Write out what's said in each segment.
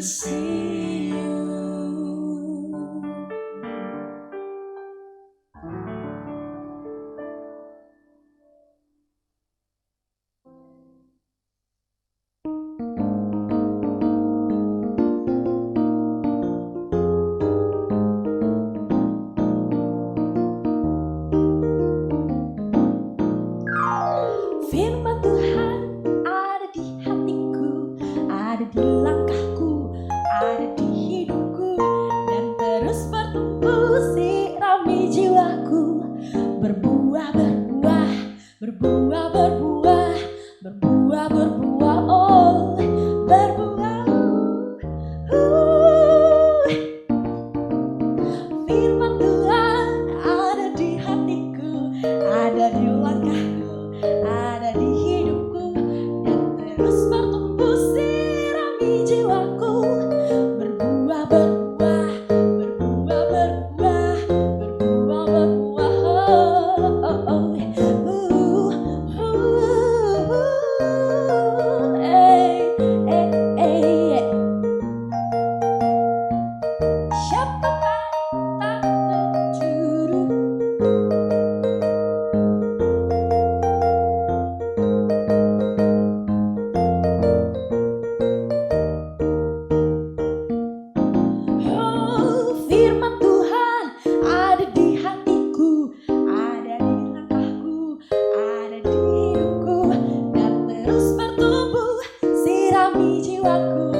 tersenyum. Firman Tuhan ada di hatiku, ada di langkahku, ada di hidupku, dan terus bertumbuh sirami jiwaku. Berbuah, berbuah, berbuah, berbuah, berbuah, berbuah, oh berbuah. Firman Tuhan ada di hatiku, ada di langkahku, ada di hidupku, dan terus bertumbuh sirami jiwaku. Berbuah, berbuah, berbuah, berbuah, berbuah, berbuah, oh, oh, oh. Siapa tak tercuru. Firman Tuhan ada di hatiku, ada di langkahku, ada di hidupku, dan terus bertumbuh sirami jiwaku.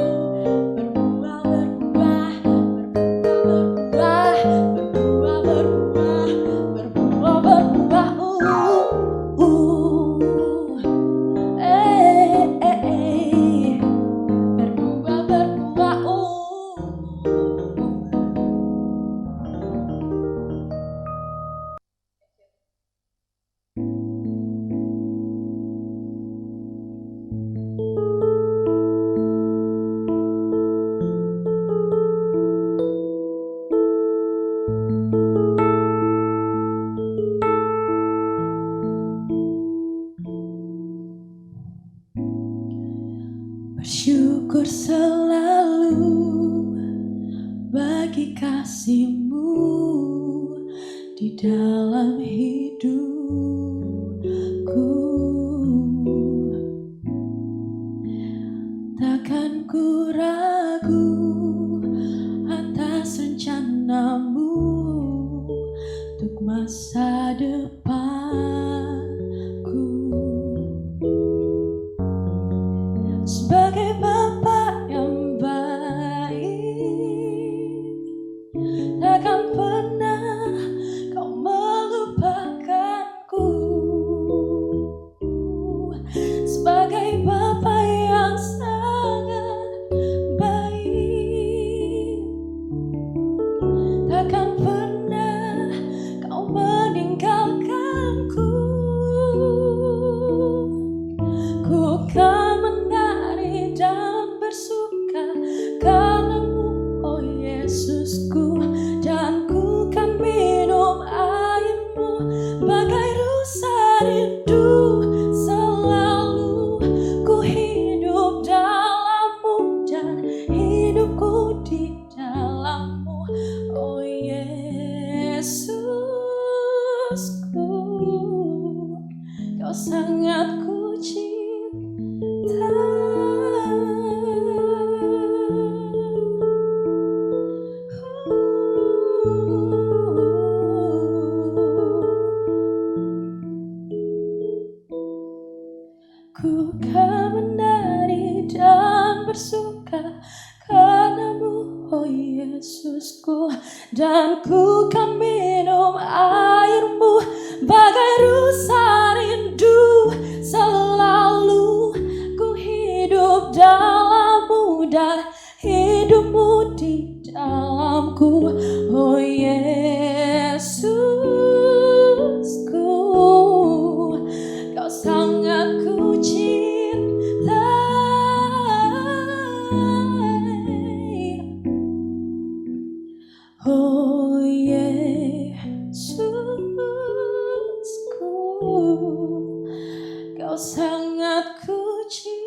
Berbuah, berbuah, berbuah, berbuah, berbuah, berbuah, berbuah, berbuah, berbuah, Bersyukur selalu bagi kasih-Mu di dalam hidupku. Takkan ku ragu atas rencana-Mu untuk masa depanku. Sebagai Bapa yang baik, takkan pernah Kau melupakanku. Sebagai Bapa yang sangat baik, takkan pernah Kau meninggalkanku. Ku akan menari dan bersuka karena-Mu, oh Yesusku, dan ku kan minum air-Mu bagai rusa rindu. Selalu ku hidup dalam-Mu dan hidupku di dalam-Mu, oh Yesusku. Kau sangat ku cintai. Ku kan menari dan bersuka karena-Mu, oh Yesusku, dan ku kan minum air-Mu bagai rusa rindu. Selalu ku hidup dalam-Mu dan hidupmu di dalamku, oh Yesusku, Kau sangat ku cintai, oh Yesusku, Kau sangat ku cintai.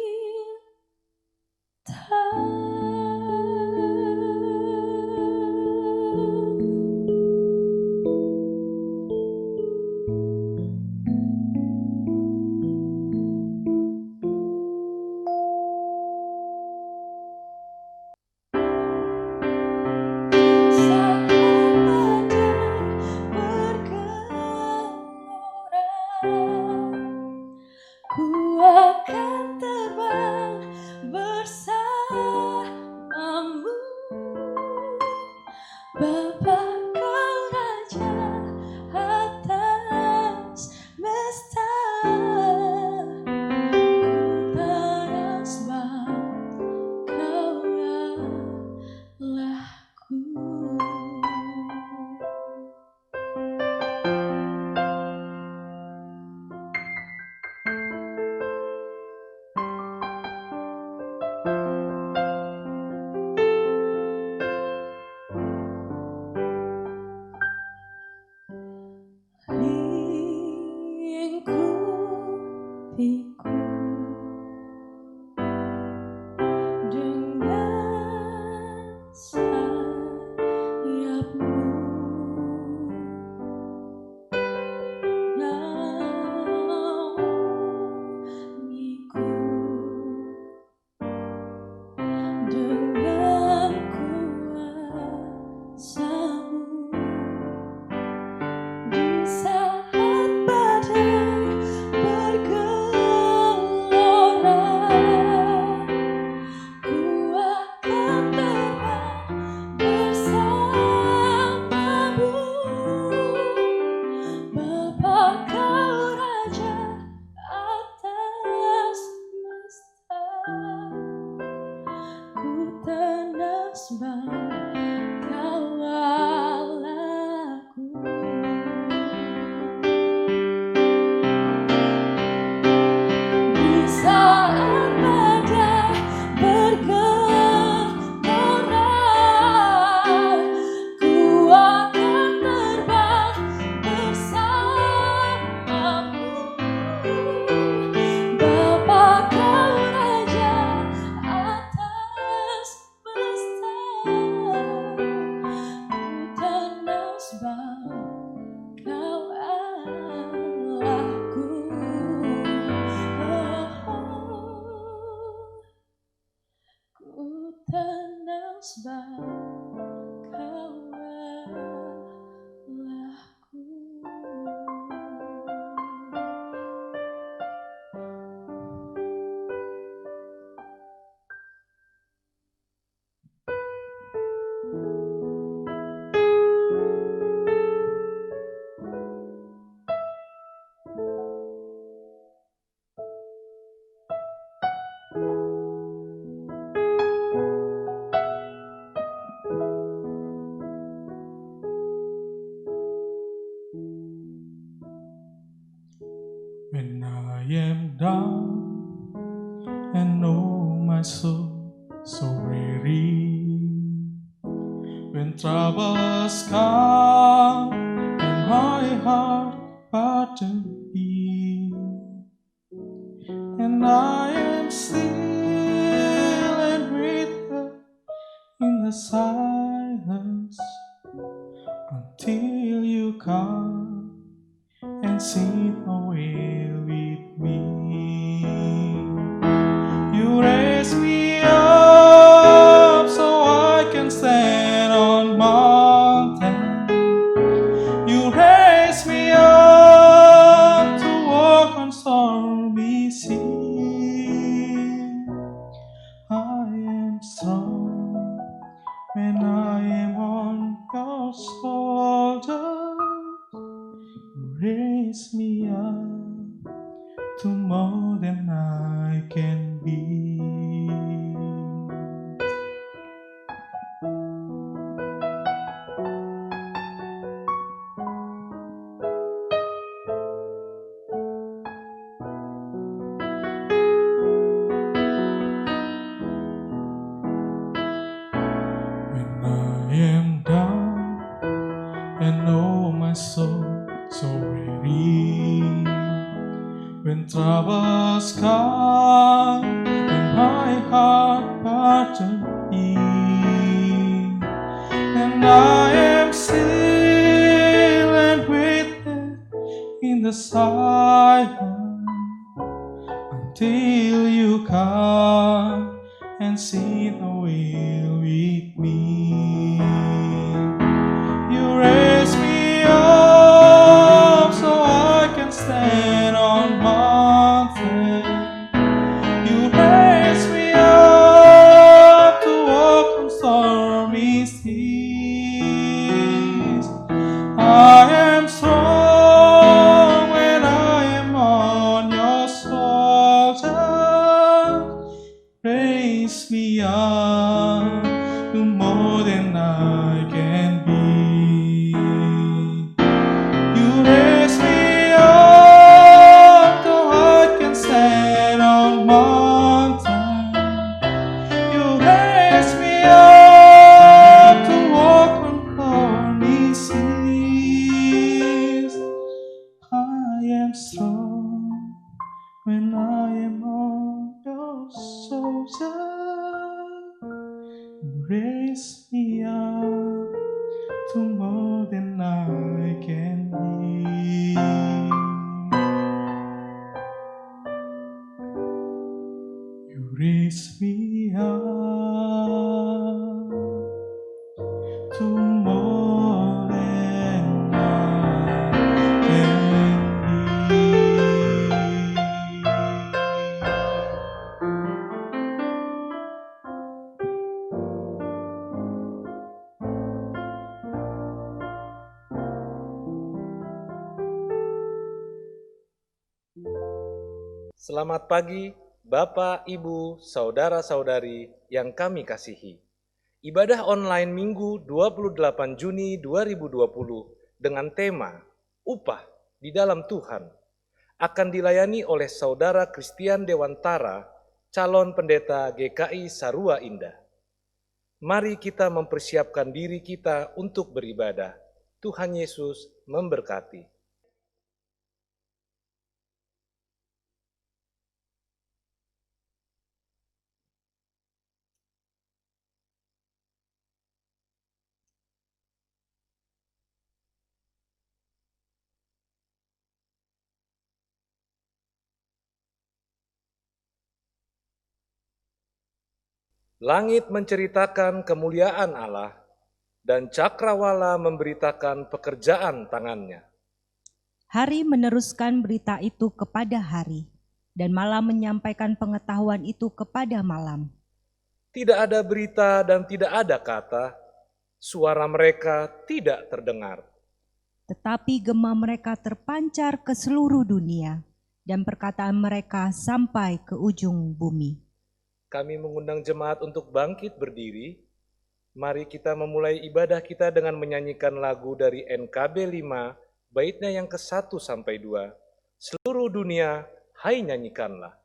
Bapa kau raja atas semesta, ku tersembah kau Allahku. Lingkupiku dengan sayapmu, naungiku dengan kuasamu. Di saat badai bergelora, ku akan terbang bersamamu. Bapa kau raja atas semesta, ku tersembah kau Allahku. Di saat badai bergelora, ku akan terbang bersamamu. Bapa kau raja atas semesta, ku tersembah kau Allahku. Ku tersembah kau Allahku. When I am down and know my soul so weary, when troubles come and my heart burdened be, and I am still and wait in the silence until you come and sit away with me. You raise me up so I can stand on mountain. You raise me up to walk on stormy sea. I am strong when I am on your shoulders. Raise me up to more than I can be. When I am down and know my soul so weary, when troubles come and my heart burdened be, and I am still and waiting in the silence until you come and sit away with me. You raise me up so I can stand on mountain. You raise me up to walk on stormy sea. raise me up to more than I can be. You raise me up to more than I can be. Selamat pagi, Bapak, Ibu, Saudara-saudari yang kami kasihi. Ibadah online Minggu 28 Juni 2020 dengan tema Upah di dalam Tuhan akan dilayani oleh Saudara Christian Dewantara, calon pendeta GKI Sarua Indah. Mari kita mempersiapkan diri kita untuk beribadah. Tuhan Yesus memberkati. Langit menceritakan kemuliaan Allah, dan cakrawala memberitakan pekerjaan tangannya. Hari meneruskan berita itu kepada hari, dan malam menyampaikan pengetahuan itu kepada malam. Tidak ada berita dan tidak ada kata, suara mereka tidak terdengar. Tetapi gema mereka terpancar ke seluruh dunia, dan perkataan mereka sampai ke ujung bumi. Kami mengundang jemaat untuk bangkit berdiri. Mari kita memulai ibadah kita dengan menyanyikan lagu dari NKB 5, baitnya yang ke-1 sampai 2. Seluruh dunia, hai nyanyikanlah.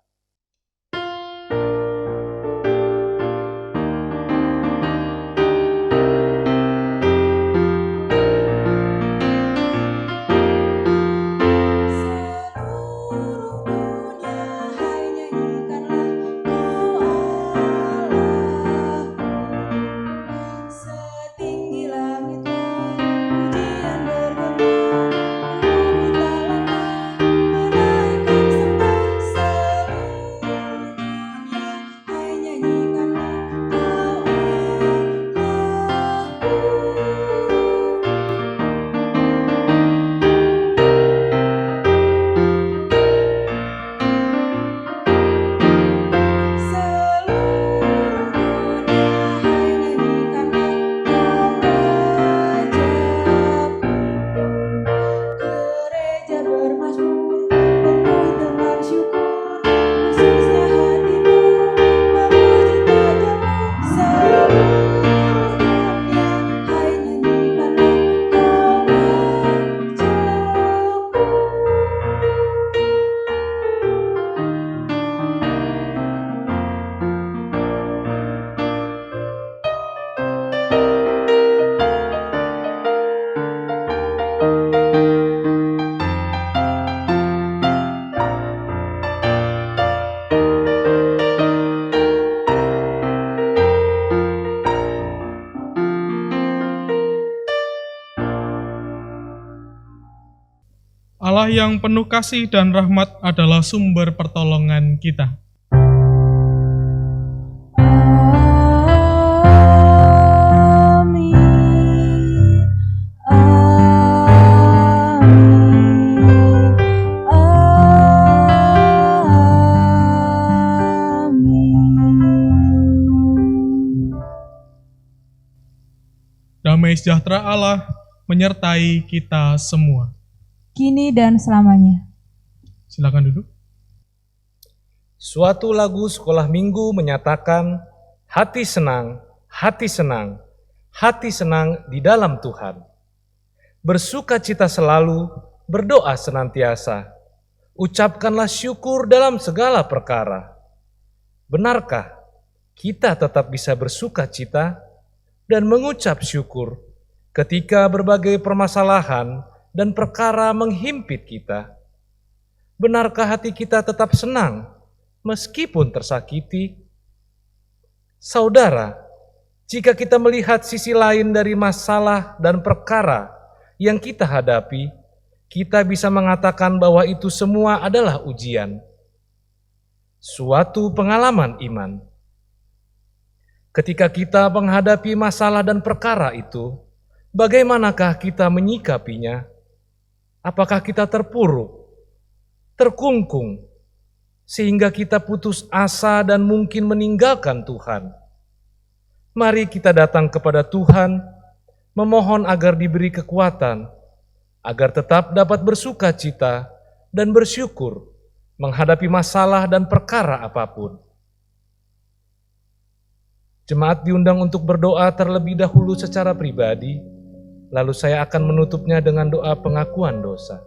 Allah yang penuh kasih dan rahmat adalah sumber pertolongan kita. Amin. Amin. Amin. Damai sejahtera Allah menyertai kita semua. Kini dan selamanya. Silakan duduk. Suatu lagu sekolah minggu menyatakan, hati senang, hati senang, hati senang di dalam Tuhan. Bersukacita selalu, berdoa senantiasa. Ucapkanlah syukur dalam segala perkara. Benarkah kita tetap bisa bersukacita dan mengucap syukur ketika berbagai permasalahan dan perkara menghimpit kita? Benarkah hati kita tetap senang meskipun tersakiti? Saudara, Jika kita melihat sisi lain dari masalah dan perkara yang kita hadapi, kita bisa mengatakan bahwa itu semua adalah ujian, suatu pengalaman iman. Ketika kita menghadapi masalah dan perkara itu, bagaimanakah kita menyikapinya? Apakah kita terpuruk, terkungkung, sehingga kita putus asa dan mungkin meninggalkan Tuhan? Mari kita datang kepada Tuhan, memohon agar diberi kekuatan, agar tetap dapat bersuka cita dan bersyukur menghadapi masalah dan perkara apapun. Jemaat diundang untuk berdoa terlebih dahulu secara pribadi, lalu saya akan menutupnya dengan doa pengakuan dosa.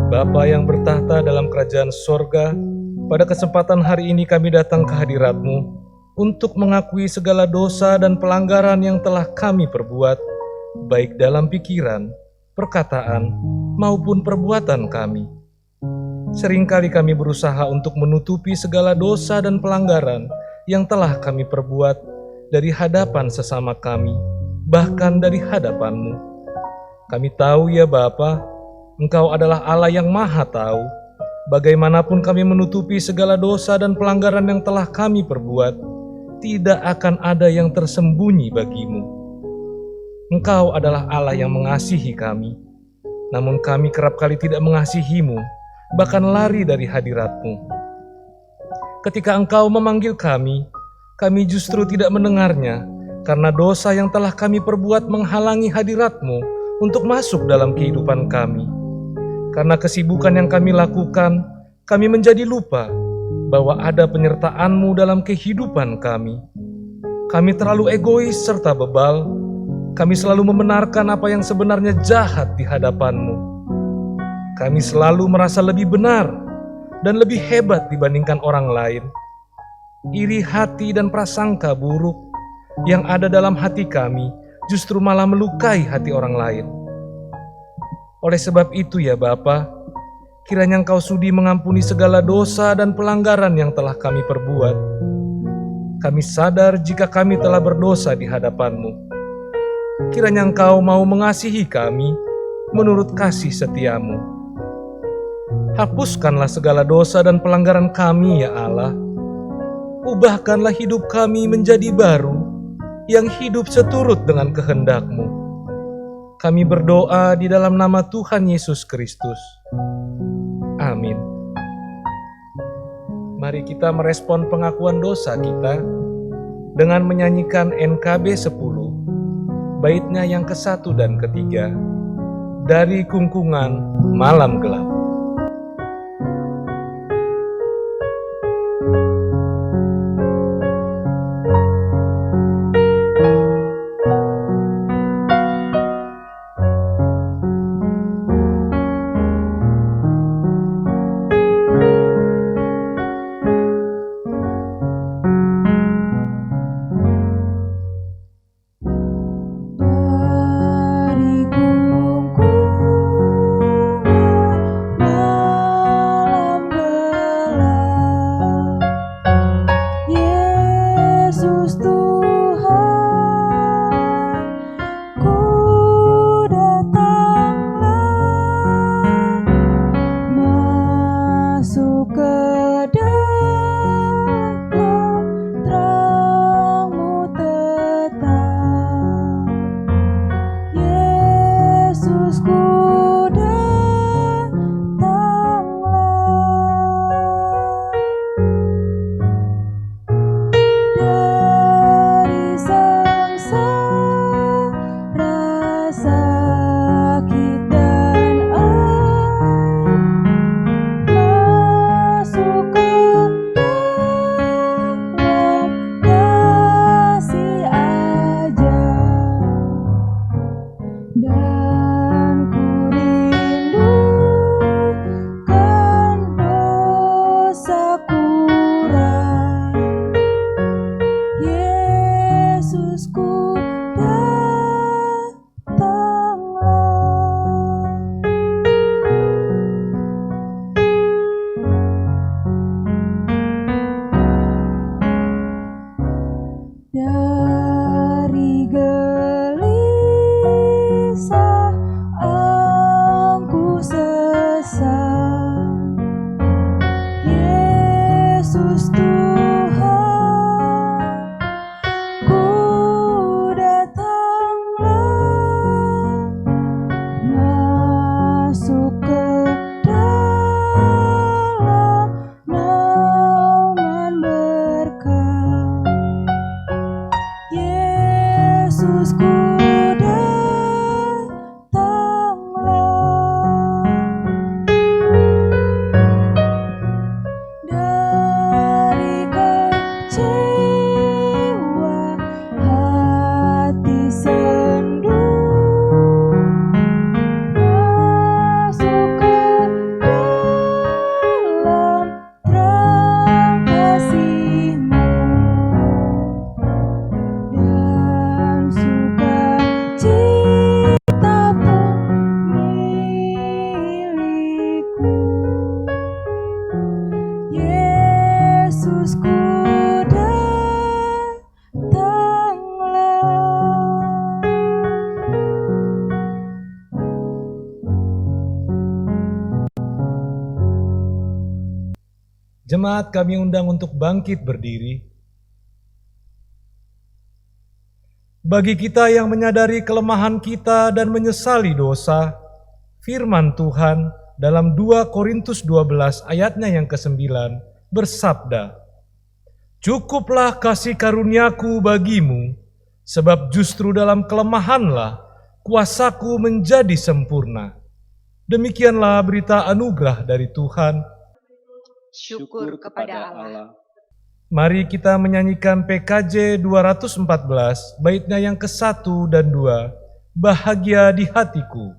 Bapa yang bertahta dalam kerajaan sorga, pada kesempatan hari ini kami datang ke hadirat-Mu untuk mengakui segala dosa dan pelanggaran yang telah kami perbuat, baik dalam pikiran, perkataan, maupun perbuatan kami. Seringkali kami berusaha untuk menutupi segala dosa dan pelanggaran yang telah kami perbuat dari hadapan sesama kami, bahkan dari hadapan-Mu. Kami tahu ya Bapa, Engkau adalah Allah yang Maha Tahu. Bagaimanapun kami menutupi segala dosa dan pelanggaran yang telah kami perbuat, tidak akan ada yang tersembunyi bagimu. Engkau adalah Allah yang mengasihi kami, namun kami kerap kali tidak mengasihi-Mu, bahkan lari dari hadirat-Mu. Ketika Engkau memanggil kami justru tidak mendengarnya, karena dosa yang telah kami perbuat menghalangi hadirat-Mu untuk masuk dalam kehidupan kami. Karena kesibukan yang kami lakukan, kami menjadi lupa bahwa ada penyertaan-Mu dalam kehidupan kami. Kami terlalu egois serta bebal. Kami selalu membenarkan apa yang sebenarnya jahat di hadapan-Mu. Kami selalu merasa lebih benar dan lebih hebat dibandingkan orang lain. Iri hati dan prasangka buruk yang ada dalam hati kami justru malah melukai hati orang lain. Oleh sebab itu ya Bapa, kiranya Engkau sudi mengampuni segala dosa dan pelanggaran yang telah kami perbuat. Kami sadar jika kami telah berdosa di hadapan-Mu. Kiranya Engkau mau mengasihi kami menurut kasih setia-Mu. Hapuskanlah segala dosa dan pelanggaran kami ya Allah. Ubahkanlah hidup kami menjadi baru, yang hidup seturut dengan kehendak-Mu. Kami berdoa di dalam nama Tuhan Yesus Kristus. Amin. Mari kita merespon pengakuan dosa kita dengan menyanyikan NKB 10, baitnya yang ke-1 dan ke-3, dari Kungkungan Malam Gelap. Dari kungkungan Yesusku datanglah. Jemaat kami undang untuk bangkit berdiri. Bagi kita yang menyadari kelemahan kita dan menyesali dosa, firman Tuhan dalam 2 Korintus 12 ayatnya yang ke-9 bersabda, "Cukuplah kasih karuniaku bagimu, sebab justru dalam kelemahanlah kuasaku menjadi sempurna." Demikianlah berita anugerah dari Tuhan. Syukur kepada Allah. Mari kita menyanyikan PKJ 214, baitnya yang ke-1 dan 2, Bahagia di Hatiku.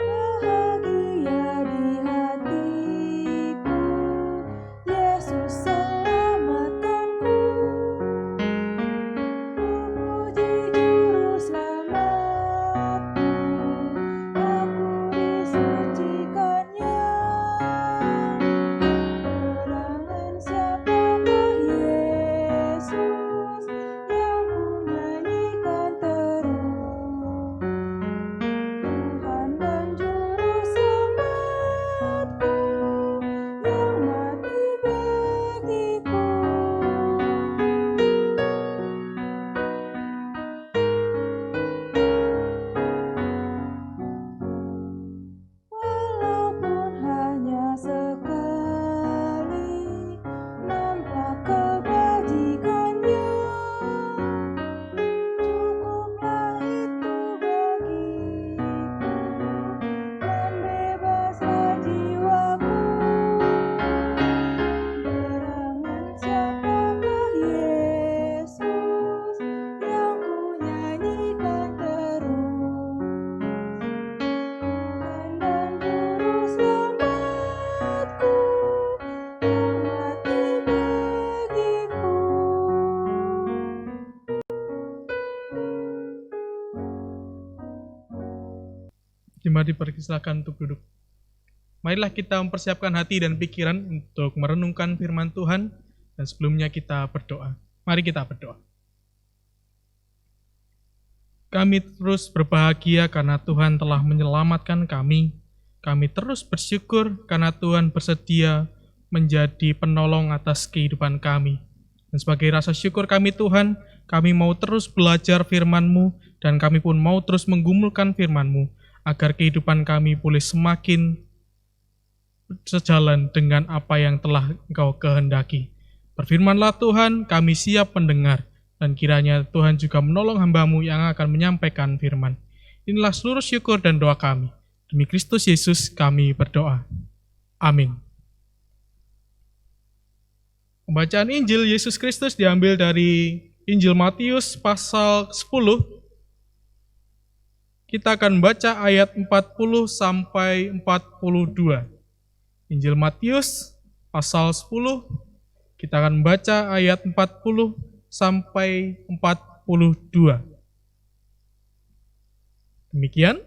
Bahagia di hatiku, Yesus selamatkanku. Puji juru selamatku, aku disucikannya. Gerangan siapakah Yesus yang ku nyanyikan terus. Tuhan dan juru selamatku yang mati bagiku. Walaupun hanya sekali nampak kebajikannya, cukuplah itu bagiku dan bebaslah jiwaku. Gerangan siapakah Yesus yang ku nyanyikan terus. Tuhan dan juru selamatku yang mati bagiku. Mari dipersilakan untuk duduk. Marilah kita mempersiapkan hati dan pikiran untuk merenungkan firman Tuhan, dan sebelumnya kita berdoa. Mari kita berdoa. Kami terus berbahagia karena Tuhan telah menyelamatkan kami. Kami terus bersyukur karena Tuhan bersedia menjadi penolong atas kehidupan kami. Dan sebagai rasa syukur kami Tuhan, kami mau terus belajar firman-Mu, dan kami pun mau terus menggumulkan firman-Mu, agar kehidupan kami boleh semakin sejalan dengan apa yang telah Engkau kehendaki. Berfirmanlah Tuhan, kami siap mendengar, dan kiranya Tuhan juga menolong hamba-Mu yang akan menyampaikan firman. Inilah seluruh syukur dan doa kami. Demi Kristus Yesus kami berdoa. Amin. Pembacaan Injil Yesus Kristus diambil dari Injil Matius pasal 10. Kita akan baca ayat 40 sampai 42. Injil Matius pasal 10, kita akan baca ayat 40 sampai 42. Demikian.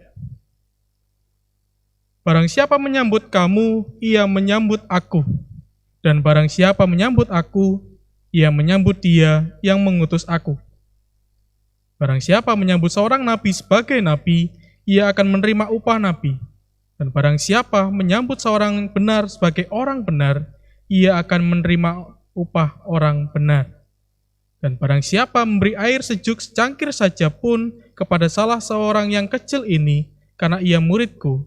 Barang siapa menyambut kamu, ia menyambut aku. Dan barang siapa menyambut aku, ia menyambut dia yang mengutus aku. Barang siapa menyambut seorang nabi sebagai nabi, ia akan menerima upah nabi. Dan barang siapa menyambut seorang benar sebagai orang benar, ia akan menerima upah orang benar. Dan barang siapa memberi air sejuk secangkir saja pun kepada salah seorang yang kecil ini, karena ia muridku,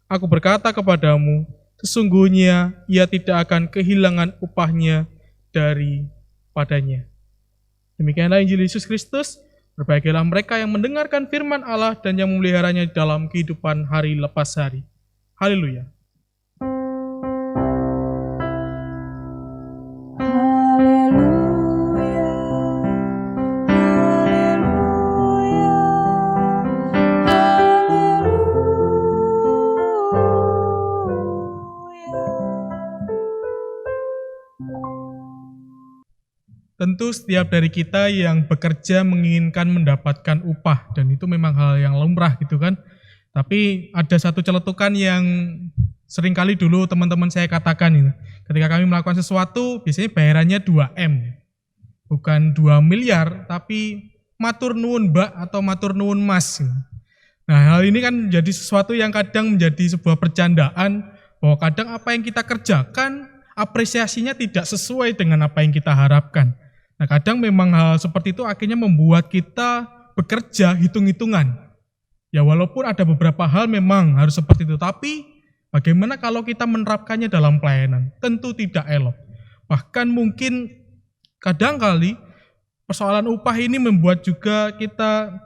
aku berkata kepadamu, sesungguhnya ia tidak akan kehilangan upahnya daripadanya. Demikianlah Injil Yesus Kristus. Berbahagialah mereka yang mendengarkan firman Allah dan yang memeliharanya dalam kehidupan hari lepas hari. Haleluya. Haleluya, haleluya, haleluya. Tentu tentu setiap dari kita yang bekerja menginginkan mendapatkan upah, dan itu memang hal yang lumrah gitu kan. Tapi ada satu celetukan yang seringkali dulu teman-teman saya katakan ini. Ketika kami melakukan sesuatu, biasanya bayarannya 2M. Bukan 2 miliar, tapi matur nuwun Mbak atau matur nuwun Mas. Nah, hal ini kan jadi sesuatu yang kadang menjadi sebuah percandaan, bahwa kadang apa yang kita kerjakan, apresiasinya tidak sesuai dengan apa yang kita harapkan. Nah, kadang memang hal seperti itu akhirnya membuat kita bekerja hitung-hitungan. Ya, walaupun ada beberapa hal memang harus seperti itu, tapi bagaimana kalau kita menerapkannya dalam pelayanan? Tentu tidak elok. Bahkan mungkin kadangkali persoalan upah ini membuat juga kita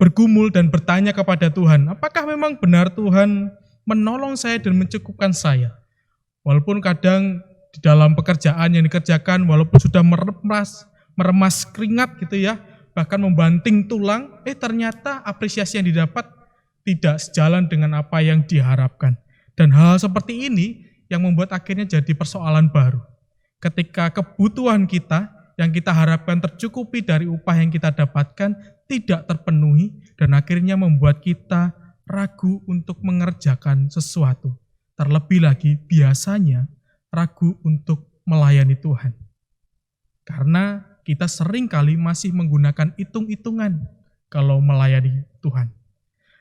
bergumul dan bertanya kepada Tuhan, apakah memang benar Tuhan menolong saya dan mencukupkan saya? Walaupun kadang di dalam pekerjaan yang dikerjakan, walaupun sudah meremas keringat gitu ya, bahkan membanting tulang, ternyata apresiasi yang didapat tidak sejalan dengan apa yang diharapkan. Dan hal seperti ini yang membuat akhirnya jadi persoalan baru. Ketika kebutuhan kita yang kita harapkan tercukupi dari upah yang kita dapatkan tidak terpenuhi, dan akhirnya membuat kita ragu untuk mengerjakan sesuatu. Terlebih lagi biasanya ragu untuk melayani Tuhan. Karena kita seringkali masih menggunakan hitung-hitungan kalau melayani Tuhan.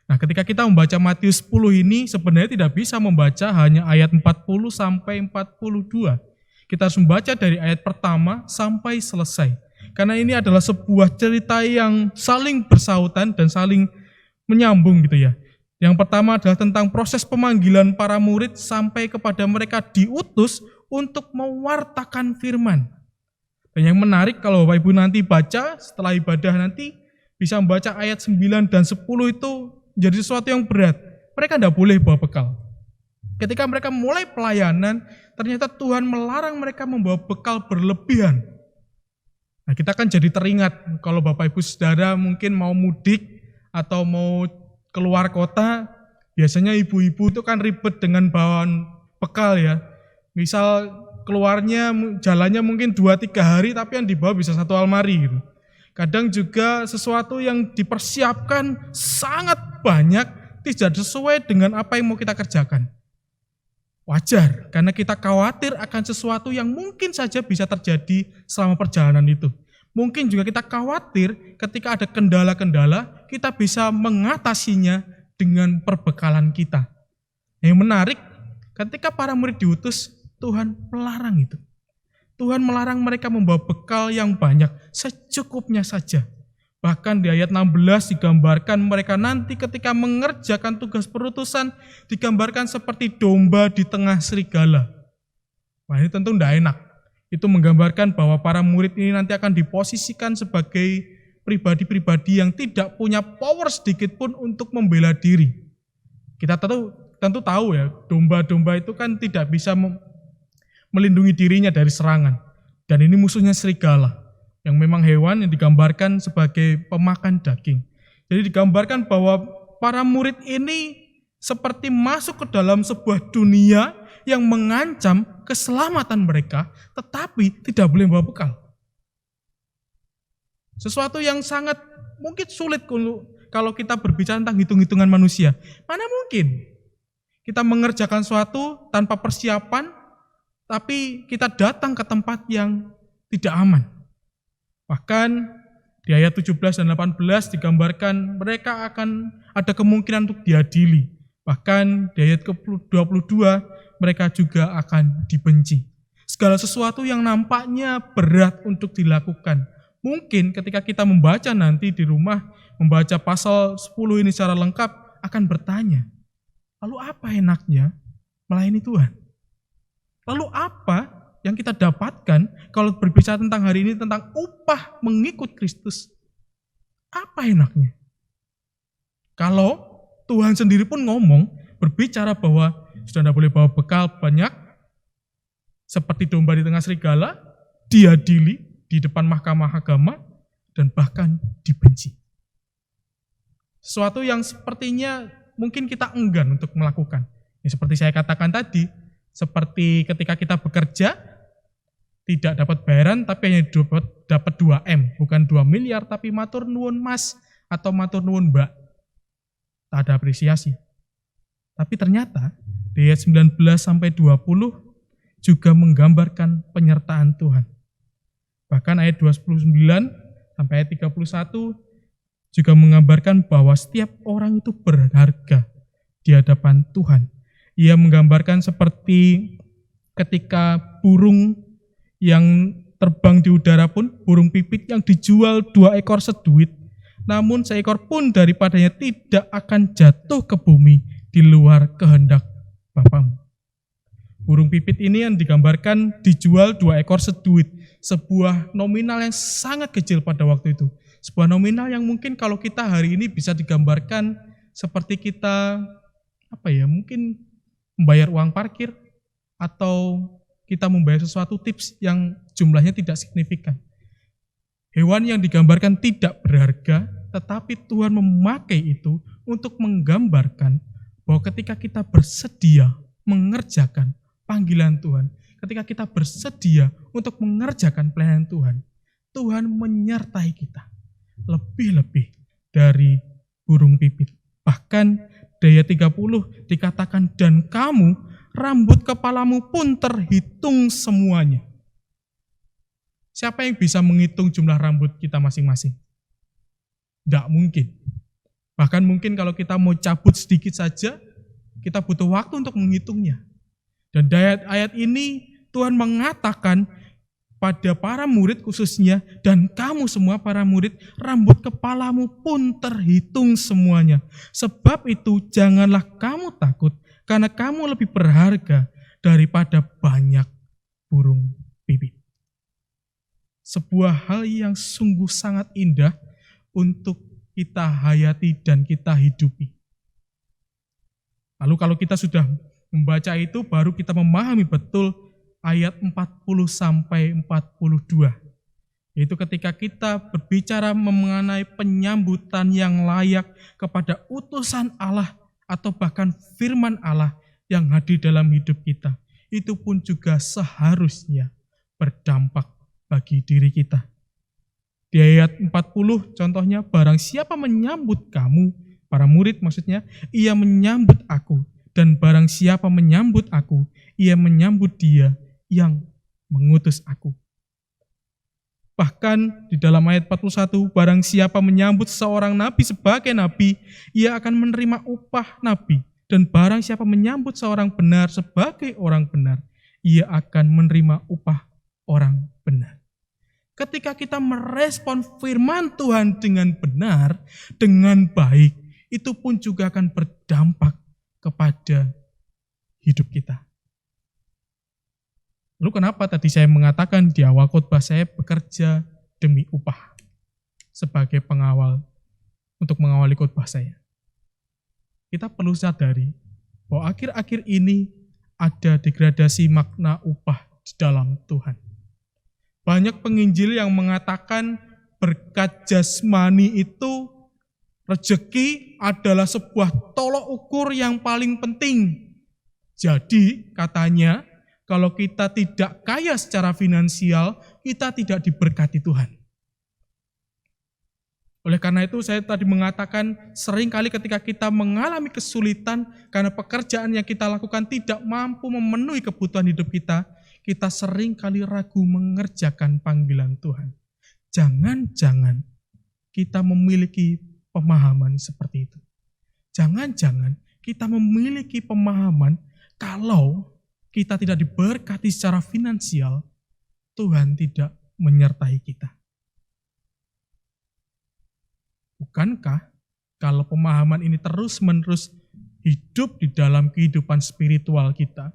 Nah, ketika kita membaca Matius 10 ini sebenarnya tidak bisa membaca hanya ayat 40 sampai 42. Kita harus membaca dari ayat pertama sampai selesai. Karena ini adalah sebuah cerita yang saling bersautan dan saling menyambung gitu ya. Yang pertama adalah tentang proses pemanggilan para murid sampai kepada mereka diutus untuk mewartakan firman. Dan yang menarik kalau Bapak Ibu nanti baca setelah ibadah nanti bisa membaca ayat 9 dan 10 itu jadi sesuatu yang berat. Mereka tidak boleh bawa bekal. Ketika mereka mulai pelayanan, ternyata Tuhan melarang mereka membawa bekal berlebihan. Nah, kita kan jadi teringat kalau Bapak Ibu Saudara mungkin mau mudik atau mau keluar kota, biasanya ibu-ibu itu kan ribet dengan bawaan bekal ya. Misal keluarnya jalannya mungkin 2-3 hari tapi yang dibawa bisa 1 almari gitu. Kadang juga sesuatu yang dipersiapkan sangat banyak tidak sesuai dengan apa yang mau kita kerjakan. Wajar, karena kita khawatir akan sesuatu yang mungkin saja bisa terjadi selama perjalanan itu. Mungkin juga kita khawatir ketika ada kendala-kendala, kita bisa mengatasinya dengan perbekalan kita. Yang menarik, ketika para murid diutus, Tuhan melarang itu. Tuhan melarang mereka membawa bekal yang banyak, secukupnya saja. Bahkan di ayat 16 digambarkan mereka nanti ketika mengerjakan tugas perutusan, digambarkan seperti domba di tengah serigala. Wah, ini tentu tidak enak. Itu menggambarkan bahwa para murid ini nanti akan diposisikan sebagai pribadi-pribadi yang tidak punya power sedikit pun untuk membela diri. Kita tentu tahu ya, domba-domba itu kan tidak bisa melindungi dirinya dari serangan. Dan ini musuhnya serigala, yang memang hewan yang digambarkan sebagai pemakan daging. Jadi digambarkan bahwa para murid ini seperti masuk ke dalam sebuah dunia yang mengancam keselamatan mereka, tetapi tidak boleh bawa bekal. Sesuatu yang sangat mungkin sulit kalau kita berbicara tentang hitung-hitungan manusia. Mana mungkin kita mengerjakan sesuatu tanpa persiapan, tapi kita datang ke tempat yang tidak aman. Bahkan di ayat 17 dan 18 digambarkan mereka akan ada kemungkinan untuk diadili. Bahkan di ayat 22 mereka juga akan dibenci. Segala sesuatu yang nampaknya berat untuk dilakukan. Mungkin ketika kita membaca nanti di rumah, membaca pasal 10 ini secara lengkap, akan bertanya, lalu apa enaknya melayani Tuhan? Lalu apa yang kita dapatkan kalau berbicara tentang hari ini tentang upah mengikut Kristus? Apa enaknya? Kalau Tuhan sendiri pun ngomong, berbicara bahwa sudah tidak boleh bawa bekal banyak, seperti domba di tengah serigala, diadili di depan mahkamah agama, dan bahkan dibenci. Sesuatu yang sepertinya mungkin kita enggan untuk melakukan. Ya, seperti saya katakan tadi, seperti ketika kita bekerja, tidak dapat bayaran tapi hanya dapat 2M, bukan 2 miliar tapi matur nuwun Mas atau matur nuwun Mbak. Tak ada apresiasi. Tapi ternyata di ayat 19 sampai 20 juga menggambarkan penyertaan Tuhan. Bahkan ayat 29 sampai ayat 31 juga menggambarkan bahwa setiap orang itu berharga di hadapan Tuhan. Ia menggambarkan seperti ketika burung yang terbang di udara pun, burung pipit yang dijual 2 ekor seduit, namun seekor pun daripadanya tidak akan jatuh ke bumi di luar kehendak Bapamu. Burung pipit ini yang digambarkan dijual 2 ekor seduit, sebuah nominal yang sangat kecil pada waktu itu. Sebuah nominal yang mungkin kalau kita hari ini bisa digambarkan seperti kita mungkin membayar uang parkir atau kita membayar sesuatu tips yang jumlahnya tidak signifikan. Hewan yang digambarkan tidak berharga, tetapi Tuhan memakai itu untuk menggambarkan bahwa ketika kita bersedia mengerjakan panggilan Tuhan, ketika kita bersedia untuk mengerjakan pelayanan Tuhan, Tuhan menyertai kita lebih-lebih dari burung pipit. Bahkan di ayat 30 dikatakan, dan kamu rambut kepalamu pun terhitung semuanya. Siapa yang bisa menghitung jumlah rambut kita masing-masing? Tidak mungkin. Bahkan mungkin kalau kita mau cabut sedikit saja, kita butuh waktu untuk menghitungnya. Dan di ayat ini Tuhan mengatakan pada para murid khususnya, dan kamu semua para murid, rambut kepalamu pun terhitung semuanya. Sebab itu janganlah kamu takut, karena kamu lebih berharga daripada banyak burung pipit. Sebuah hal yang sungguh sangat indah untuk kita hayati dan kita hidupi. Lalu kalau kita sudah membaca itu, baru kita memahami betul ayat 40 sampai 42. Yaitu ketika kita berbicara mengenai penyambutan yang layak kepada utusan Allah atau bahkan firman Allah yang hadir dalam hidup kita, itu pun juga seharusnya berdampak bagi diri kita. Di ayat 40 contohnya, barang siapa menyambut kamu, para murid maksudnya, ia menyambut aku, dan barang siapa menyambut aku, ia menyambut dia yang mengutus aku. Bahkan di dalam ayat 41, barang siapa menyambut seorang nabi sebagai nabi, ia akan menerima upah nabi. Dan barang siapa menyambut seorang benar sebagai orang benar, ia akan menerima upah orang benar. Ketika kita merespon firman Tuhan dengan benar, dengan baik, itu pun juga akan berdampak kepada hidup kita. Lalu kenapa tadi saya mengatakan di awal khotbah saya bekerja demi upah sebagai pengawal untuk mengawali khotbah saya? Kita perlu sadari bahwa akhir-akhir ini ada degradasi makna upah di dalam Tuhan. Banyak penginjil yang mengatakan berkat jasmani itu, rezeki adalah sebuah tolok ukur yang paling penting. Jadi katanya, kalau kita tidak kaya secara finansial, kita tidak diberkati Tuhan. Oleh karena itu saya tadi mengatakan seringkali ketika kita mengalami kesulitan karena pekerjaan yang kita lakukan tidak mampu memenuhi kebutuhan hidup kita, kita seringkali ragu mengerjakan panggilan Tuhan. Jangan-jangan kita memiliki pemahaman seperti itu. Jangan-jangan kita memiliki pemahaman kalau kita tidak diberkati secara finansial, Tuhan tidak menyertai kita. Bukankah kalau pemahaman ini terus-menerus hidup di dalam kehidupan spiritual kita,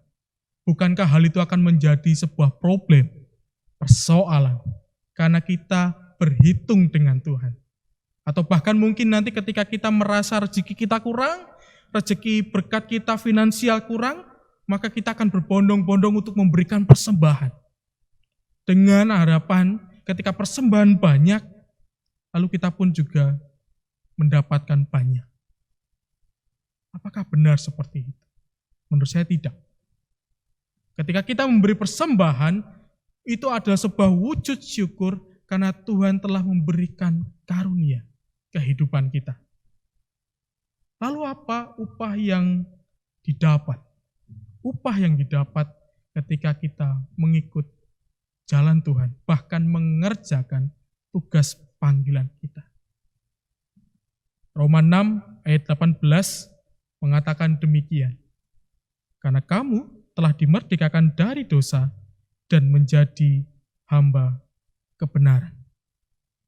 bukankah hal itu akan menjadi sebuah problem, persoalan, karena kita berhitung dengan Tuhan? Atau bahkan mungkin nanti ketika kita merasa rezeki kita kurang, rezeki berkat kita finansial kurang, maka kita akan berbondong-bondong untuk memberikan persembahan. Dengan harapan ketika persembahan banyak, lalu kita pun juga mendapatkan banyak. Apakah benar seperti itu? Menurut saya tidak. Ketika kita memberi persembahan, Itu adalah sebuah wujud syukur karena Tuhan telah memberikan karunia kehidupan kita. Lalu apa upah yang didapat? Upah yang didapat ketika kita mengikut jalan Tuhan, bahkan mengerjakan tugas panggilan kita. Roma 6 ayat 18 mengatakan demikian. Karena kamu telah dimerdekakan dari dosa dan menjadi hamba kebenaran.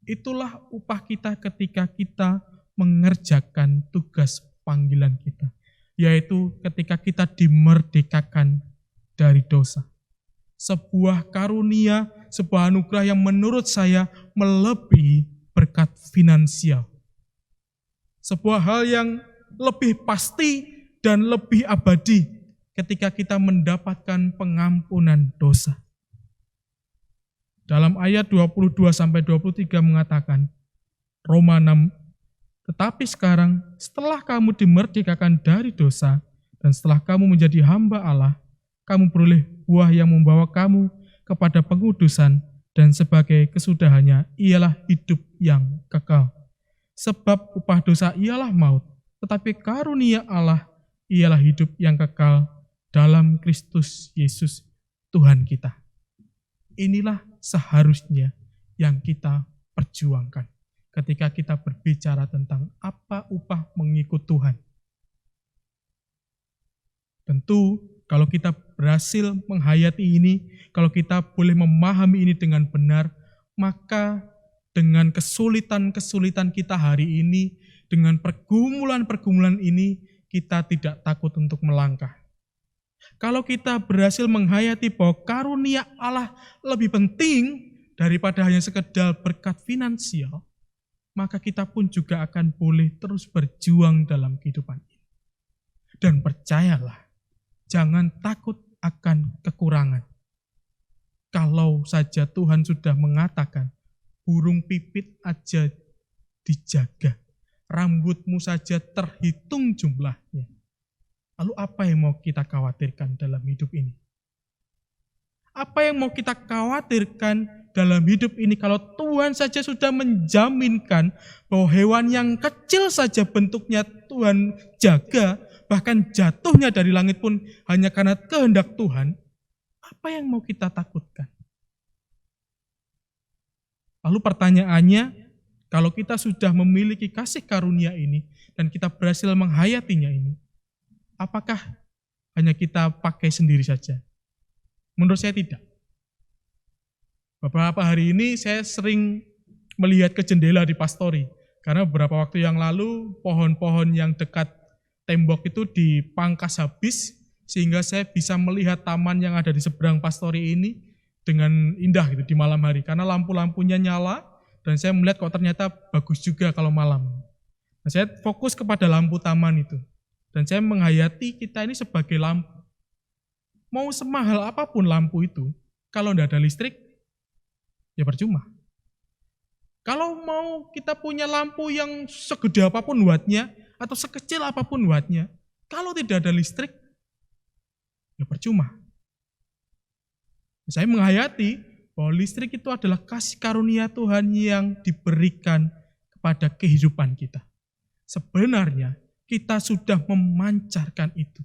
Itulah upah kita ketika kita mengerjakan tugas panggilan kita, yaitu ketika kita dimerdekakan dari dosa. Sebuah karunia, sebuah anugerah yang menurut saya melebihi berkat finansial. Sebuah hal yang lebih pasti dan lebih abadi ketika kita mendapatkan pengampunan dosa. Dalam ayat 22-23 mengatakan, Roma 6, tetapi sekarang setelah kamu dimerdekakan dari dosa dan setelah kamu menjadi hamba Allah, kamu beroleh buah yang membawa kamu kepada pengudusan dan sebagai kesudahannya ialah hidup yang kekal. Sebab upah dosa ialah maut, tetapi karunia Allah ialah hidup yang kekal dalam Kristus Yesus Tuhan kita. Inilah seharusnya yang kita perjuangkan ketika kita berbicara tentang apa upah mengikut Tuhan. Tentu kalau kita berhasil menghayati ini, kalau kita boleh memahami ini dengan benar, maka dengan kesulitan-kesulitan kita hari ini, dengan pergumulan-pergumulan ini, kita tidak takut untuk melangkah. Kalau kita berhasil menghayati bahwa karunia Allah lebih penting daripada hanya sekedar berkat finansial, maka kita pun juga akan boleh terus berjuang dalam kehidupan ini. Dan percayalah, jangan takut akan kekurangan. Kalau saja Tuhan sudah mengatakan, burung pipit aja dijaga, rambutmu saja terhitung jumlahnya. Lalu apa yang mau kita khawatirkan dalam hidup ini? Apa yang mau kita khawatirkan dalam hidup ini kalau Tuhan saja sudah menjaminkan bahwa hewan yang kecil saja bentuknya Tuhan jaga, bahkan jatuhnya dari langit pun hanya karena kehendak Tuhan, apa yang mau kita takutkan? Lalu pertanyaannya, kalau kita sudah memiliki kasih karunia ini dan kita berhasil menghayatinya ini, apakah hanya kita pakai sendiri saja? Menurut saya tidak. Beberapa hari ini saya sering melihat ke jendela di pastori, karena beberapa waktu yang lalu pohon-pohon yang dekat tembok itu dipangkas habis, sehingga saya bisa melihat taman yang ada di seberang pastori ini dengan indah gitu di malam hari, karena lampu-lampunya nyala dan saya melihat kok ternyata bagus juga kalau malam. Nah, saya fokus kepada lampu taman itu dan saya menghayati kita ini sebagai lampu. Mau semahal apapun lampu itu, kalau tidak ada listrik, ya percuma. Kalau mau kita punya lampu yang segede apapun wattnya atau sekecil apapun wattnya, kalau tidak ada listrik, ya percuma. Saya menghayati bahwa listrik itu adalah kasih karunia Tuhan yang diberikan kepada kehidupan kita. Sebenarnya kita sudah memancarkan itu.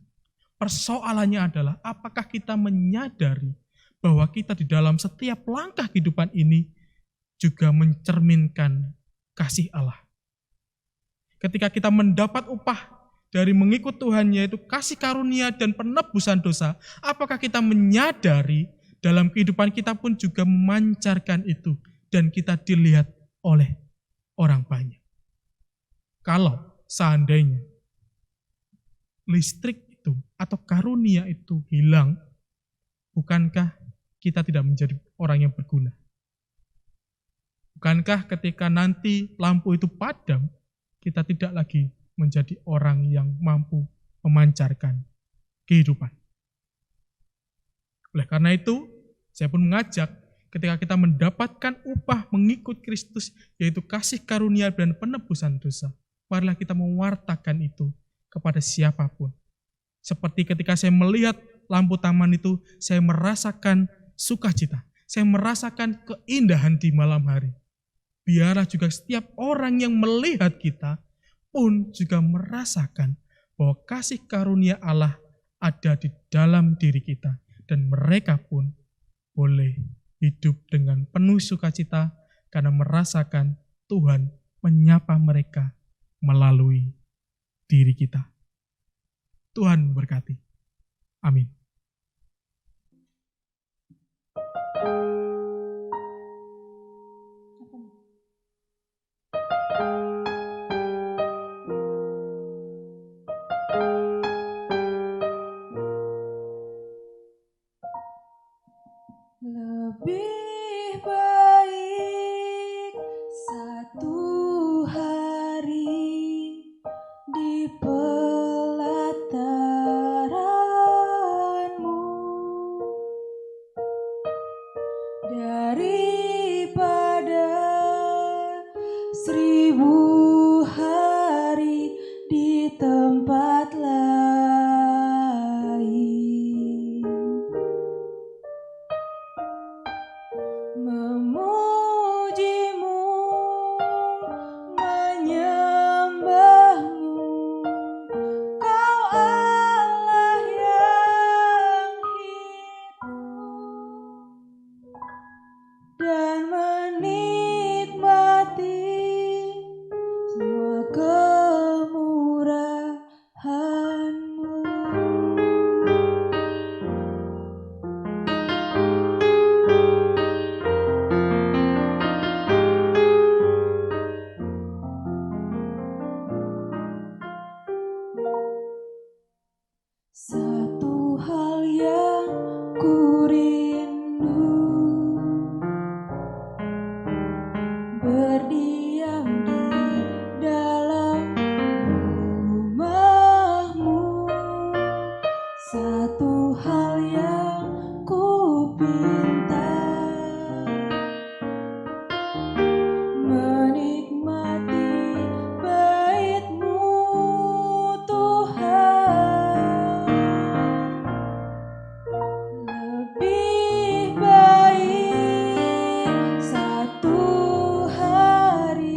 Persoalannya adalah apakah kita menyadari bahwa kita di dalam setiap langkah kehidupan ini juga mencerminkan kasih Allah. Ketika kita mendapat upah dari mengikut Tuhan, yaitu kasih karunia dan penebusan dosa, apakah kita menyadari dalam kehidupan kita pun juga memancarkan itu dan kita dilihat oleh orang banyak? Kalau seandainya listrik itu atau karunia itu hilang, bukankah kita tidak menjadi orang yang berguna? Bukankah ketika nanti lampu itu padam, kita tidak lagi menjadi orang yang mampu memancarkan kehidupan? Oleh karena itu, saya pun mengajak ketika kita mendapatkan upah mengikut Kristus, yaitu kasih karunia dan penebusan dosa, marilah kita mewartakan itu kepada siapapun. Seperti ketika saya melihat lampu taman itu, saya merasakan sukacita. saya merasakan keindahan di malam hari. Biarlah juga setiap orang yang melihat kita pun juga merasakan bahwa kasih karunia Allah ada di dalam diri kita. Dan mereka pun boleh hidup dengan penuh sukacita karena merasakan Tuhan menyapa mereka melalui diri kita. Tuhan berkati. Amin. Lebih baik satu hari di pelataranmu daripada 1000 hari di tempat lain. Memujimu, menyembahmu, Kau Allah yang hidup, dan menikmati semua kemurahan-Mu. Satu hal yang ku rindu, berdiam di dalam rumah-Mu. Satu hal yang ku pinta, menikmati bait-Mu, Tuhan. Lebih baik satu hari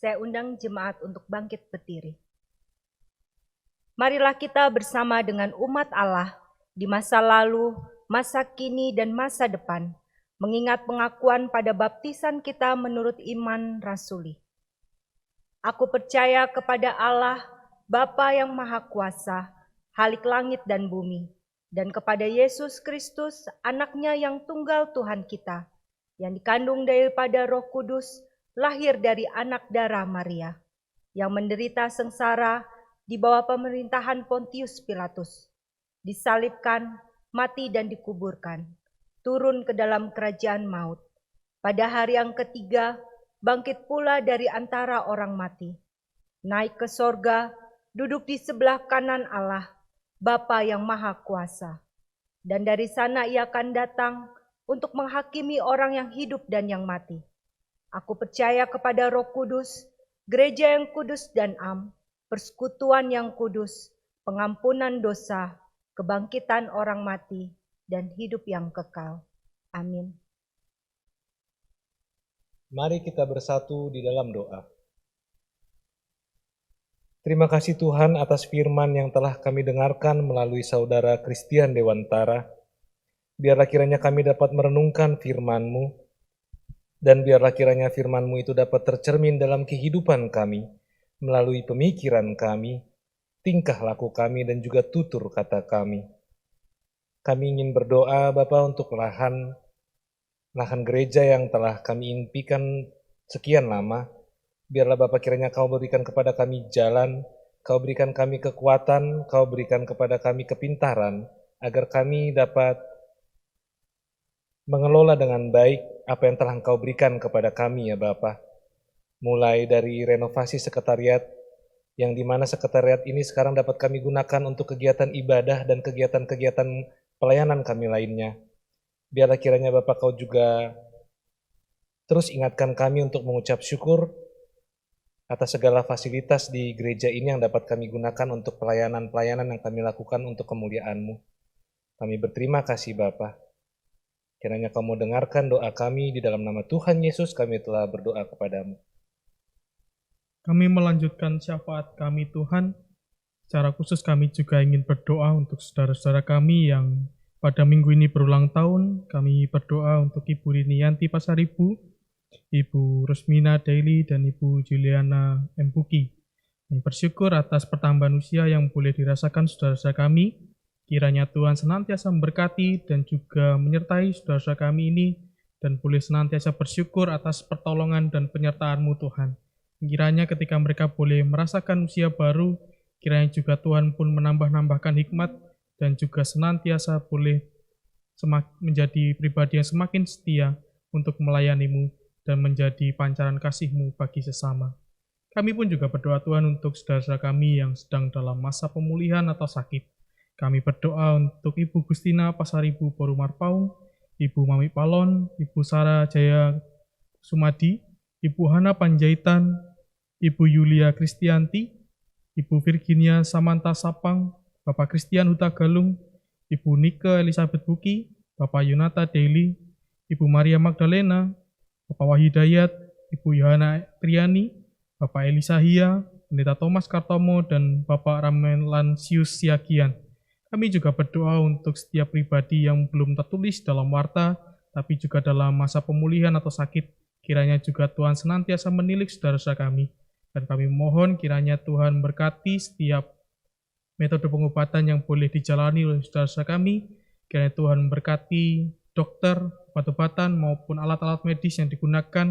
Saya undang jemaat untuk bangkit berdiri. Marilah kita bersama dengan umat Allah di masa lalu, masa kini, dan masa depan, mengingat pengakuan pada baptisan kita menurut iman rasuli. Aku percaya kepada Allah, Bapa yang Maha Kuasa, Khalik langit dan bumi, dan kepada Yesus Kristus, anaknya yang tunggal Tuhan kita, yang dikandung daripada Roh Kudus, lahir dari anak darah Maria, yang menderita sengsara di bawah pemerintahan Pontius Pilatus, disalibkan, mati dan dikuburkan, turun ke dalam kerajaan maut. Pada hari yang ketiga, bangkit pula dari antara orang mati, naik ke sorga, duduk di sebelah kanan Allah, Bapa yang Maha Kuasa. Dan dari sana ia akan datang untuk menghakimi orang yang hidup dan yang mati. Aku percaya kepada Roh Kudus, gereja yang kudus dan am, persekutuan yang kudus, pengampunan dosa, kebangkitan orang mati, dan hidup yang kekal. Amin. Mari kita bersatu di dalam doa. Terima kasih Tuhan atas firman yang telah kami dengarkan melalui saudara Christian Dewantara. Biarlah kiranya kami dapat merenungkan firman-Mu, dan biarlah kiranya firman-Mu itu dapat tercermin dalam kehidupan kami, melalui pemikiran kami, tingkah laku kami, dan juga tutur kata kami. Kami ingin berdoa Bapa untuk lahan gereja yang telah kami impikan sekian lama. Biarlah Bapa kiranya Kau berikan kepada kami jalan, Kau berikan kami kekuatan, Kau berikan kepada kami kepintaran, agar kami dapat mengelola dengan baik apa yang telah Engkau berikan kepada kami ya Bapa. Mulai dari renovasi sekretariat, yang dimana sekretariat ini sekarang dapat kami gunakan untuk kegiatan ibadah dan kegiatan-kegiatan pelayanan kami lainnya. Biarlah kiranya Bapa Kau juga terus ingatkan kami untuk mengucap syukur atas segala fasilitas di gereja ini yang dapat kami gunakan untuk pelayanan-pelayanan yang kami lakukan untuk kemuliaan-Mu. Kami berterima kasih Bapa. Kiranya Kau mau dengarkan doa kami, di dalam nama Tuhan Yesus kami telah berdoa kepadamu. Kami melanjutkan syafaat kami Tuhan. Secara khusus kami juga ingin berdoa untuk saudara-saudara kami yang pada minggu ini berulang tahun. Kami berdoa untuk Ibu Rinianti Pasaribu, Ibu Rusmina Daily, dan Ibu Juliana Embuki. Kami bersyukur atas pertambahan usia yang boleh dirasakan saudara-saudara kami. Kiranya Tuhan senantiasa memberkati dan juga menyertai saudara-saudara kami ini, dan boleh senantiasa bersyukur atas pertolongan dan penyertaan-Mu Tuhan. Kiranya ketika mereka boleh merasakan usia baru, kiranya juga Tuhan pun menambah-nambahkan hikmat, dan juga senantiasa boleh menjadi pribadi yang semakin setia untuk melayani-Mu dan menjadi pancaran kasih-Mu bagi sesama. Kami pun juga berdoa Tuhan untuk saudara-saudara kami yang sedang dalam masa pemulihan atau sakit. Kami berdoa untuk Ibu Gustina Pasaribu Porumarpaung, Ibu Mami Palon, Ibu Sarah Jaya Sumadi, Ibu Hana Panjaitan, Ibu Yulia Kristianti, Ibu Virginia Samantha Sapang, Bapak Christian Huta Galung, Ibu Nike Elizabeth Buki, Bapak Yunata Daily, Ibu Maria Magdalena, Bapak Wahidayat, Ibu Yohana Triani, Bapak Elisa Hia, Pendeta Thomas Kartomo, dan Bapak Ramelansius Siagian. Kami juga berdoa untuk setiap pribadi yang belum tertulis dalam warta, tapi juga dalam masa pemulihan atau sakit. Kiranya juga Tuhan senantiasa menilik saudara-saudara kami. Dan kami mohon kiranya Tuhan berkati setiap metode pengobatan yang boleh dijalani oleh saudara-saudara kami. Kiranya Tuhan berkati dokter, obat-obatan, maupun alat-alat medis yang digunakan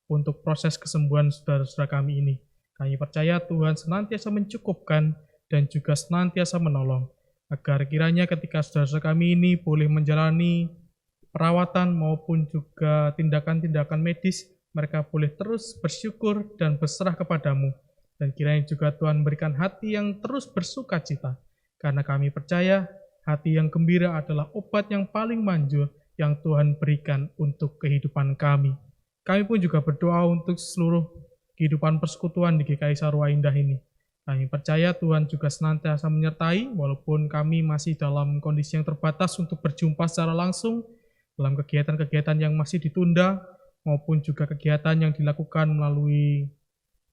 untuk proses kesembuhan saudara-saudara kami ini. Kami percaya Tuhan senantiasa mencukupkan dan juga senantiasa menolong, agar kiranya ketika saudara-saudara kami ini boleh menjalani perawatan maupun juga tindakan-tindakan medis, mereka boleh terus bersyukur dan berserah kepadamu. Dan kiranya juga Tuhan berikan hati yang terus bersuka cita, karena kami percaya hati yang gembira adalah obat yang paling manjur yang Tuhan berikan untuk kehidupan kami. Kami pun juga berdoa untuk seluruh kehidupan persekutuan di GKI Sarua Indah ini. Kami percaya Tuhan juga senantiasa menyertai, walaupun kami masih dalam kondisi yang terbatas untuk berjumpa secara langsung, dalam kegiatan-kegiatan yang masih ditunda, maupun juga kegiatan yang dilakukan melalui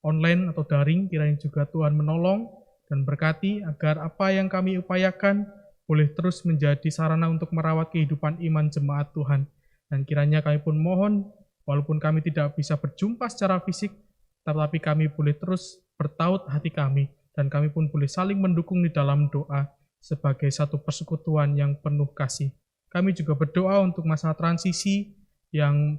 online atau daring, kiranya juga Tuhan menolong dan berkati agar apa yang kami upayakan boleh terus menjadi sarana untuk merawat kehidupan iman jemaat Tuhan. Dan kiranya kami pun mohon, walaupun kami tidak bisa berjumpa secara fisik, tetapi kami boleh terus bertaut hati kami, dan kami pun boleh saling mendukung di dalam doa sebagai satu persekutuan yang penuh kasih. Kami juga berdoa untuk masa transisi yang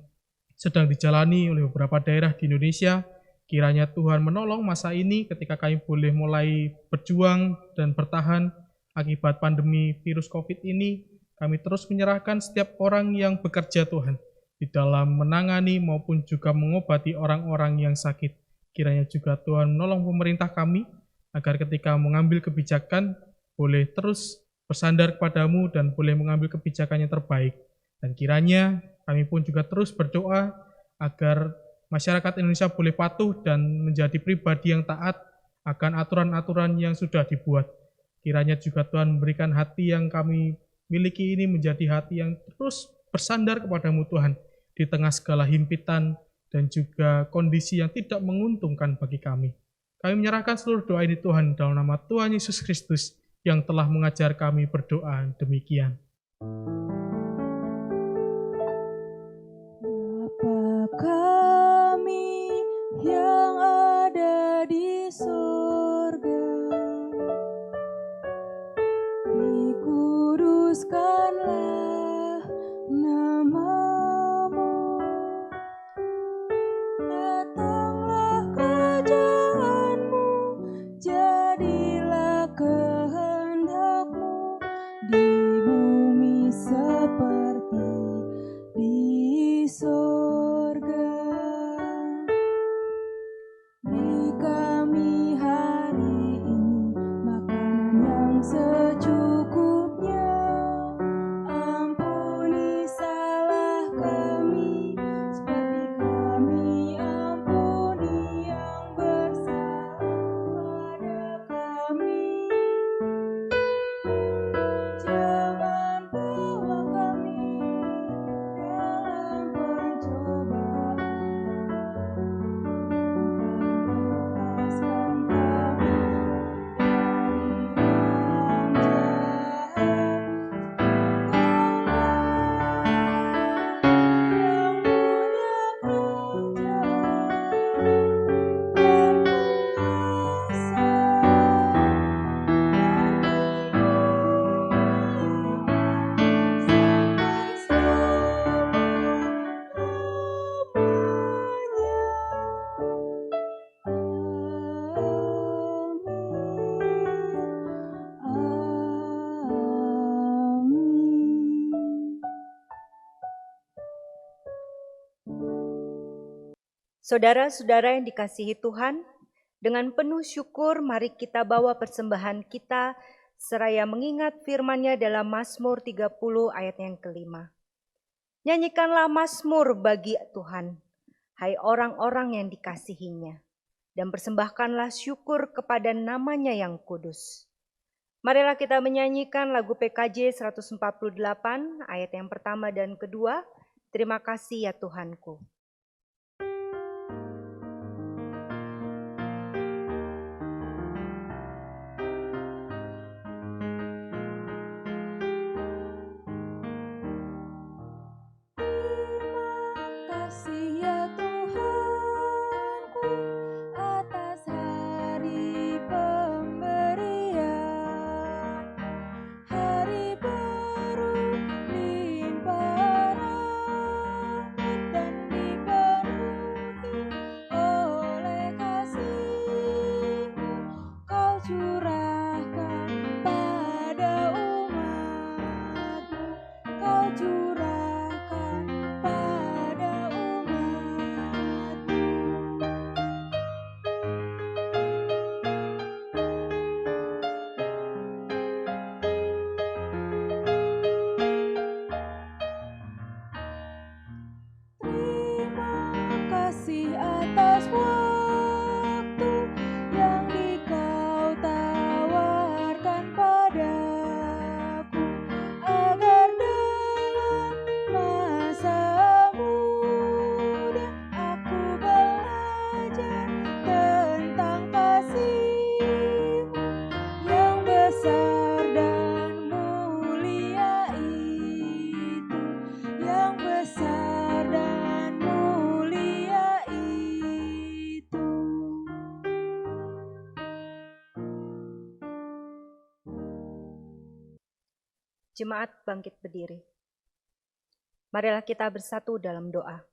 sedang dijalani oleh beberapa daerah di Indonesia. Kiranya Tuhan menolong masa ini ketika kami boleh mulai berjuang dan bertahan akibat pandemi virus COVID ini. Kami terus menyerahkan setiap orang yang bekerja Tuhan di dalam menangani maupun juga mengobati orang-orang yang sakit. Kiranya juga Tuhan menolong pemerintah kami agar ketika mengambil kebijakan boleh terus bersandar kepadamu dan boleh mengambil kebijakan yang terbaik. Dan kiranya kami pun juga terus berdoa agar masyarakat Indonesia boleh patuh dan menjadi pribadi yang taat akan aturan-aturan yang sudah dibuat. Kiranya juga Tuhan memberikan hati yang kami miliki ini menjadi hati yang terus bersandar kepadamu Tuhan di tengah segala himpitan dan juga kondisi yang tidak menguntungkan bagi kami. Kami menyerahkan seluruh doa ini Tuhan dalam nama Tuhan Yesus Kristus yang telah mengajar kami berdoa demikian. Bapa kami yang ada di surga, dikuduskanlah namamu, datanglah kerajaanmu, jadilah kehendakmu di bumi seperti di surga. Beri kami hari ini makanan yang secukupnya. Ampuni salah kami seperti kami ampuni yang bersalah pada kami. Jangan bawa kami dalam pencobaan, lepaskan kami Saudara-saudara yang dikasihi Tuhan, dengan penuh syukur mari kita bawa persembahan kita seraya mengingat firman-Nya dalam Mazmur 30 ayat yang kelima. Nyanyikanlah Mazmur bagi Tuhan, hai orang-orang yang dikasihinya, dan persembahkanlah syukur kepada nama-Nya yang kudus. Marilah kita menyanyikan lagu PKJ 148 ayat yang pertama dan kedua, Terima kasih ya Tuhanku. Kasih ya Tuhanku atas hari pemberian, hari baru limpah rahmat dan dipenuhi oleh kasih-Mu. Kau curahkan pada umat-Mu, Kau curahkan pada umat-Mu. Terima kasih atas waktu yang Kau tawarkan padaku, agar dalam Jemaat bangkit berdiri. Marilah kita bersatu dalam doa.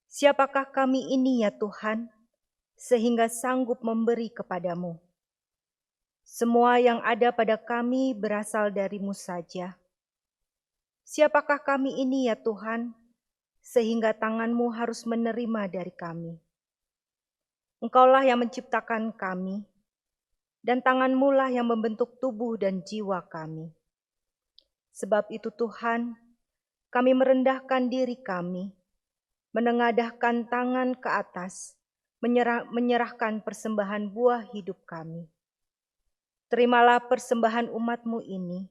Siapakah kami ini ya Tuhan, sehingga sanggup memberi kepadamu? Semua yang ada pada kami berasal dari-Mu saja. Siapakah kami ini ya Tuhan, sehingga tangan-Mu harus menerima dari kami? Engkaulah yang menciptakan kami, dan tangan-Mu lah yang membentuk tubuh dan jiwa kami. Sebab itu Tuhan, kami merendahkan diri kami, menengadahkan tangan ke atas, menyerahkan persembahan buah hidup kami. Terimalah persembahan umat-Mu ini,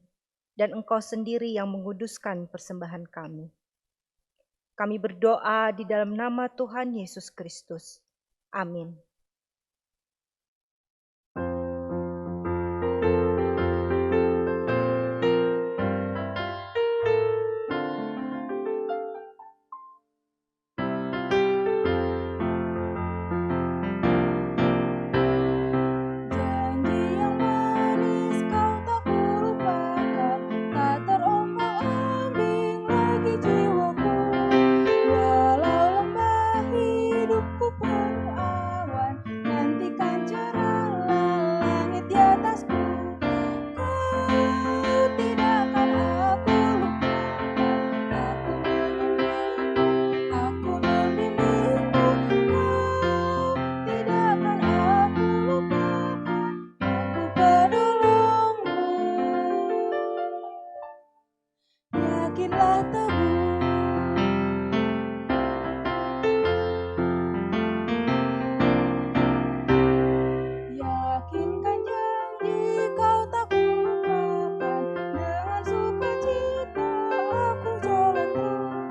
dan Engkau sendiri yang menguduskan persembahan kami. Kami berdoa di dalam nama Tuhan Yesus Kristus. Amin. Janji yang manis kau tak kulupakan, tak terombang-ambing lagi jiwaku. Walau lembah hidupku penuh awan, nantikan cerahlah langit di atasku. Kau tidak akan aku lupakan, aku membimbingmu. Kau tidak akan aku lupakan, aku penolongmu. Yakinlah teguh, yakinkan janji kau tak kulupakan. Dengan sukacita aku jalan terus.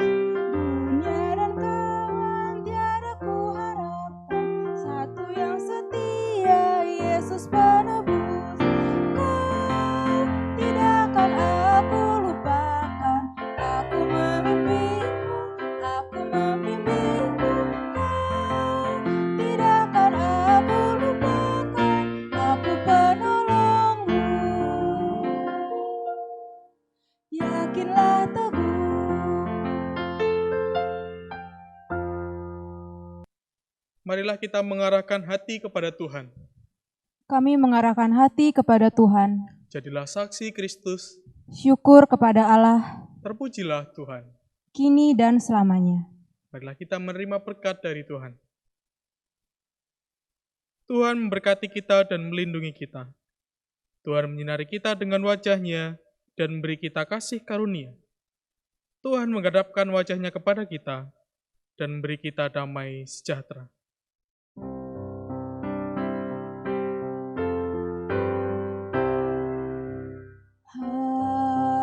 Dunia dan kawan tiada ku harapkan, satu yang setia, Yesus penebus. Kau tidak akan aku lupakan, aku membimbingmu, aku membimbingmu. Kau tidak akan aku lupakan, aku penolongmu. Yakinlah teguh. Marilah kita mengarahkan hati kepada Tuhan. Kami mengarahkan hati kepada Tuhan. Jadilah saksi Kristus, Syukur kepada Allah, terpujilah Tuhan. kini dan selamanya. Marilah kita menerima berkat dari Tuhan. Tuhan memberkati kita dan melindungi kita. Tuhan menyinari kita dengan wajah-Nya dan memberi kita kasih karunia. Tuhan menghadapkan wajah-Nya kepada kita dan memberi kita damai sejahtera.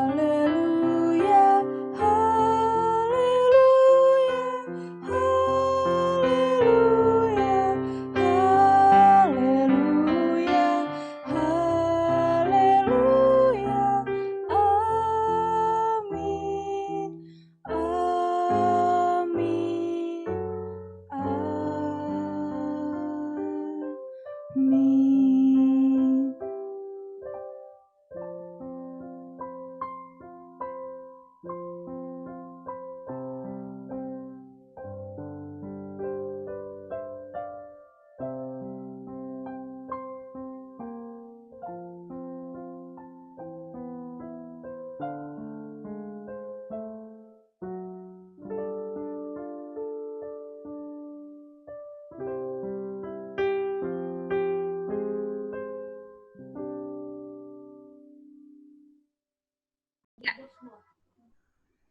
Haleluya, haleluya, haleluya, haleluya, haleluya. Amin, amin, amin.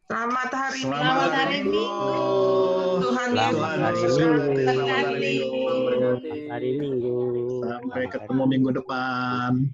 Selamat hari Selamat hari Minggu. Tuhan Selamat hari Yesus Minggu. memberkati. Hari Minggu. Sampai ketemu minggu depan.